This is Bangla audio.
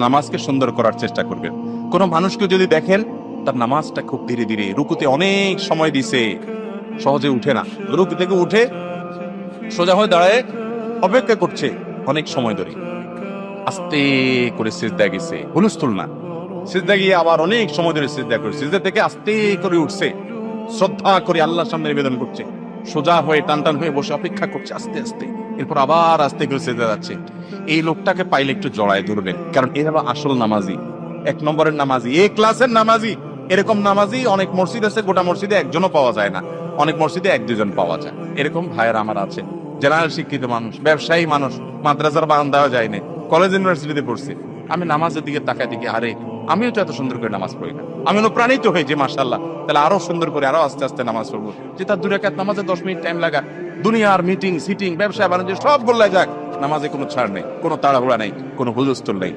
নামাজকে সুন্দর করার চেষ্টা করবেন। কোন মানুষকে যদি দেখেন তার নামাজটা খুব ধীরে ধীরে, রুকুতে অনেক সময় দিছে, সহজে উঠে না, রুকু থেকে উঠে সোজা হয়ে দাঁড়ায় অপেক্ষা করছে অনেক সময় ধরে, আস্তে করে সিজদা গেছে, হুলস্থুল না, সিজদা গিয়ে আবার অনেক সময় ধরে সিজদা করে, সিজদা থেকে আস্তে করে উঠছে, শ্রদ্ধা করে আল্লাহর সামনে নিবেদন করছে, সোজা হয়ে টান টান হয়ে বসে অপেক্ষা করছে আস্তে আস্তে, এরপর আবার আস্তে করে সিজদা যাচ্ছে। এই লোকটাকে পাইলে একটু জড়ায় ধরবেন, কারণ এ হলো আসল নামাজি, এক নম্বরের নামাজি, এ ক্লাসের নামাজি। এরকম নামাজি অনেক মসজিদ আছে, গোটা মসজিদে একজনও পাওয়া যায় না, অনেক মসজিদে এক দুজন পাওয়া যায়। এরকম ভাইয়ের আমার আছে, জেনারেল শিক্ষিত মানুষ, ব্যবসায়ী মানুষ, মাদ্রাসার বারান্দাও যায় না, কলেজ ইউনিভার্সিটিতে পড়ছে। আমি নামাজের দিকে তাকায় দেখি, আরে আমিও তো এত সুন্দর করে নামাজ পড়ি না, আমি অনুপ্রাণিত হই যে মাশাআল্লাহ, তাহলে আরো সুন্দর করে আরো আস্তে আস্তে নামাজ পড়বো, যে তার 2 রাকাত নামাজে 10 মিনিট টাইম লাগা, দুনিয়ার মিটিং সিটিং ব্যবসা বাণিজ্য সব বললে যাক, নামাজে কোনো ছাড় নেই, কোনো তাড়াহুড়া নেই, কোনো হুলস্থুল নেই।